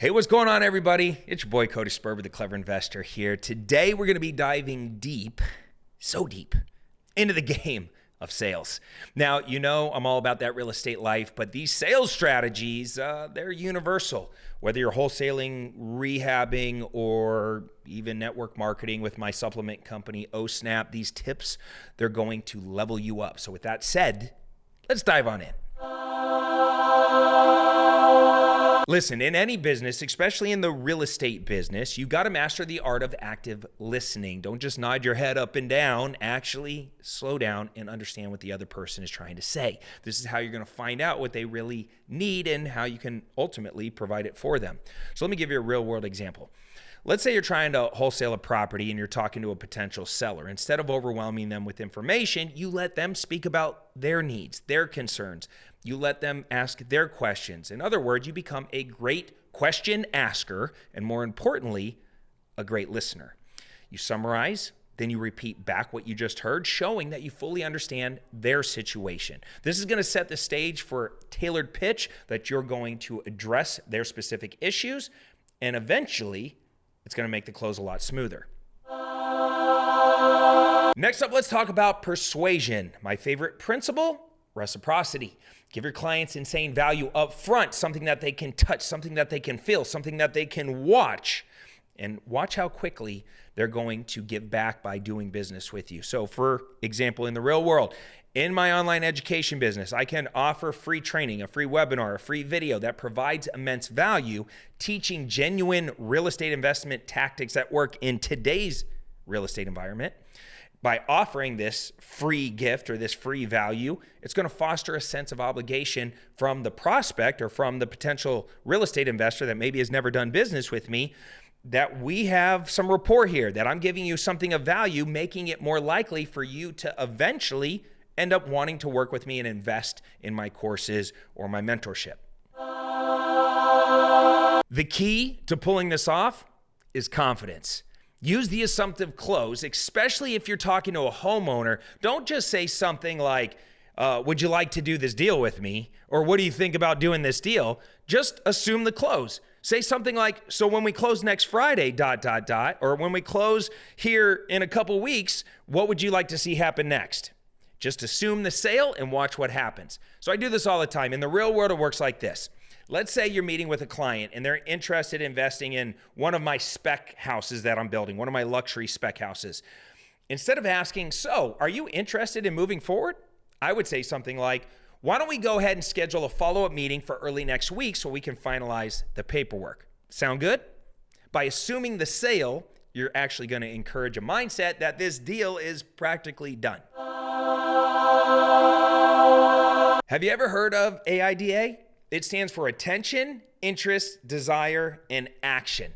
Hey, what's going on, everybody? It's your boy, Cody Sperber, the Clever Investor here. Today, we're going to be diving deep, so deep, into the game of sales. Now, you know I'm all about that real estate life, but these sales strategies, they're universal. Whether you're wholesaling, rehabbing, or even network marketing with my supplement company, OSnap, these tips, they're going to level you up. So with that said, let's dive on in. Listen, in any business, especially in the real estate business, you've got to master the art of active listening. Don't just nod your head up and down. Actually, slow down and understand what the other person is trying to say. This is how you're going to find out what they really need and how you can ultimately provide it for them. So let me give you a real-world example. Let's say you're trying to wholesale a property and you're talking to a potential seller. Instead of overwhelming them with information, you let them speak about their needs, their concerns. You let them ask their questions. In other words, you become a great question asker and, more importantly, a great listener. You summarize, then you repeat back what you just heard, showing that you fully understand their situation. This is going to set the stage for a tailored pitch that you're going to address their specific issues, and eventually, it's going to make the close a lot smoother. Next up, let's talk about persuasion. My favorite principle, reciprocity. Give your clients insane value up front, something that they can touch, something that they can feel, something that they can watch, and watch how quickly they're going to give back by doing business with you. So for example, in the real world, in my online education business, I can offer free training, a free webinar, a free video that provides immense value, teaching genuine real estate investment tactics that work in today's real estate environment. By offering this free gift or this free value, it's going to foster a sense of obligation from the prospect or from the potential real estate investor that maybe has never done business with me, that we have some rapport here, that I'm giving you something of value, making it more likely for you to eventually end up wanting to work with me and invest in my courses or my mentorship. The key to pulling this off is confidence. Use the assumptive close, especially if you're talking to a homeowner. Don't just say something like, would you like to do this deal with me? Or what do you think about doing this deal? Just assume the close. Say something like, so when we close next Friday, ... or when we close here in a couple weeks, what would you like to see happen next? Just assume the sale and watch what happens. So I do this all the time. In the real world, it works like this. Let's say you're meeting with a client and they're interested in investing in one of my spec houses that I'm building, one of my luxury spec houses. Instead of asking, so are you interested in moving forward? I would say something like, why don't we go ahead and schedule a follow-up meeting for early next week so we can finalize the paperwork? Sound good? By assuming the sale, you're actually going to encourage a mindset that this deal is practically done. Have you ever heard of AIDA? It stands for attention, interest, desire, and action.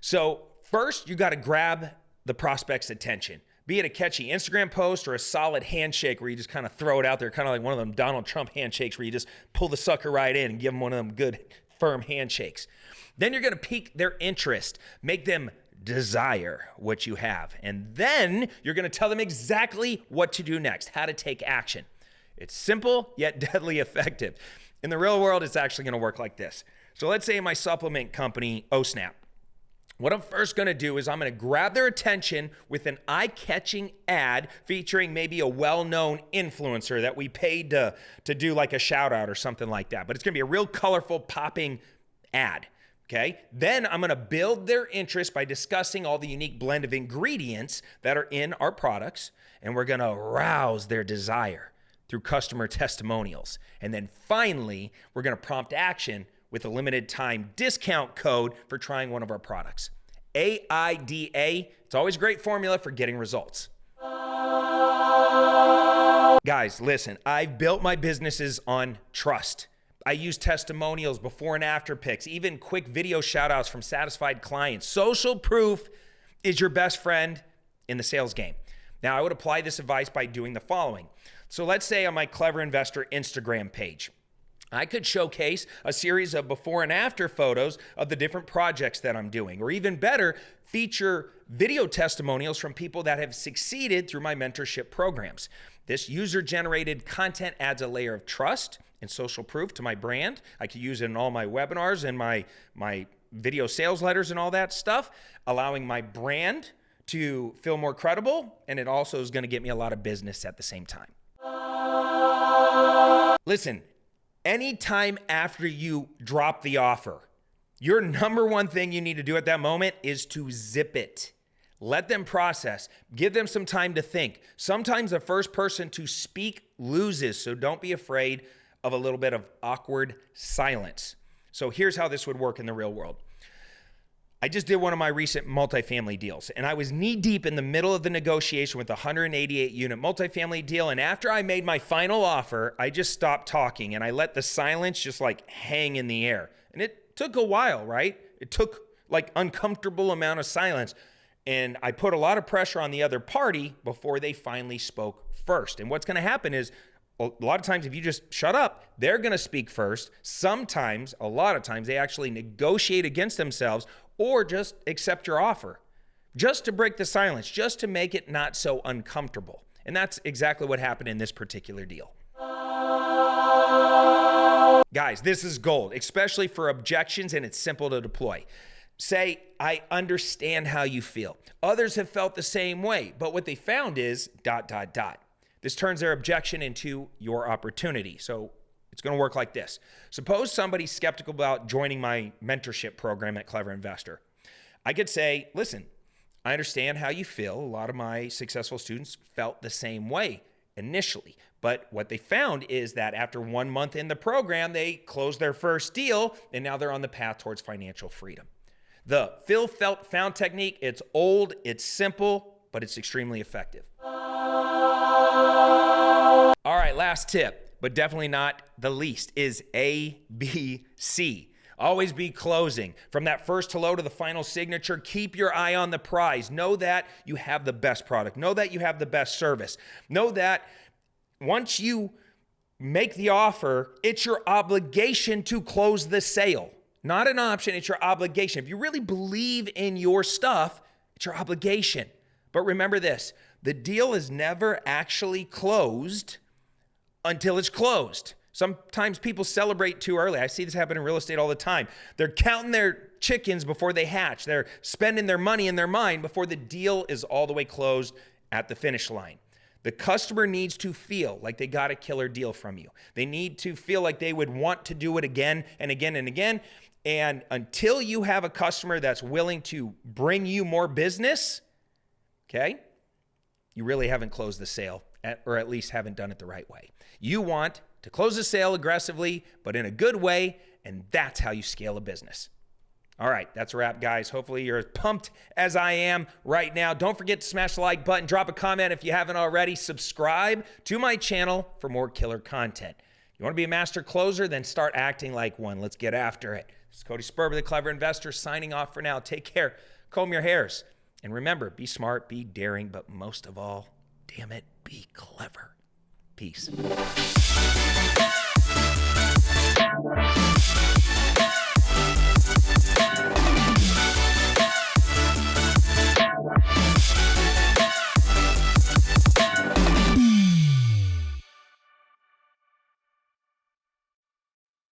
So first, you got to grab the prospect's attention. Be it a catchy Instagram post or a solid handshake where you just kind of throw it out there, kind of like one of them Donald Trump handshakes where you just pull the sucker right in and give them one of them good, firm handshakes. Then you're going to pique their interest, make them desire what you have. And then you're going to tell them exactly what to do next, how to take action. It's simple, yet deadly effective. In the real world, it's actually going to work like this. So let's say in my supplement company, OSnap. What I'm first going to do is I'm going to grab their attention with an eye-catching ad featuring maybe a well-known influencer that we paid to do like a shout-out or something like that. But it's going to be a real colorful, popping ad. Okay? Then I'm going to build their interest by discussing all the unique blend of ingredients that are in our products, and we're going to arouse their desire through customer testimonials. And then finally, we're going to prompt action with a limited time discount code for trying one of our products. AIDA, it's always a great formula for getting results. Guys, listen, I've built my businesses on trust. I use testimonials, before and after pics, even quick video shout outs from satisfied clients. Social proof is your best friend in the sales game. Now, I would apply this advice by doing the following. So let's say on my Clever Investor Instagram page, I could showcase a series of before and after photos of the different projects that I'm doing, or even better, feature video testimonials from people that have succeeded through my mentorship programs. This user-generated content adds a layer of trust and social proof to my brand. I could use it in all my webinars and my video sales letters and all that stuff, allowing my brand to feel more credible, and it also is going to get me a lot of business at the same time. Listen, anytime after you drop the offer, your number one thing you need to do at that moment is to zip it. Let them process. Give them some time to think. Sometimes the first person to speak loses, so don't be afraid of a little bit of awkward silence. So here's how this would work in the real world. I just did one of my recent multifamily deals, and I was knee deep in the middle of the negotiation with a 188 unit multifamily deal. And after I made my final offer, I just stopped talking and I let the silence just like hang in the air. And it took a while, right? It took like uncomfortable amount of silence. And I put a lot of pressure on the other party before they finally spoke first. And what's going to happen is a lot of times if you just shut up, they're going to speak first. Sometimes, a lot of times, they actually negotiate against themselves or just accept your offer just to break the silence, just to make it not so uncomfortable. And that's exactly what happened in this particular deal. Guys, this is gold, especially for objections, and it's simple to deploy. Say, I understand how you feel. Others have felt the same way, but what they found is ... This turns their objection into your opportunity. So it's going to work like this. Suppose somebody's skeptical about joining my mentorship program at Clever Investor. I could say, listen, I understand how you feel. A lot of my successful students felt the same way initially. But what they found is that after 1 month in the program, they closed their first deal, and now they're on the path towards financial freedom. The feel, felt, found technique, it's old, it's simple, but it's extremely effective. All right, last tip, but definitely not the least, is ABC. Always be closing. From that first hello to the final signature, keep your eye on the prize. Know that you have the best product. Know that you have the best service. Know that once you make the offer, it's your obligation to close the sale. Not an option, it's your obligation. If you really believe in your stuff, it's your obligation. But remember this, the deal is never actually closed until it's closed. Sometimes people celebrate too early. I see this happen in real estate all the time. They're counting their chickens before they hatch. They're spending their money in their mind before the deal is all the way closed at the finish line. The customer needs to feel like they got a killer deal from you. They need to feel like they would want to do it again and again and again. And until you have a customer that's willing to bring you more business, okay, you really haven't closed the sale, or at least haven't done it the right way. You want to close the sale aggressively, but in a good way, and that's how you scale a business. All right, that's a wrap, guys. Hopefully you're as pumped as I am right now. Don't forget to smash the like button, drop a comment if you haven't already, subscribe to my channel for more killer content. You want to be a master closer? Then start acting like one. Let's get after it. This is Cody Sperber, the Clever Investor, signing off for now. Take care. Comb your hairs. And remember, be smart, be daring, but most of all, damn it, be clever. Peace.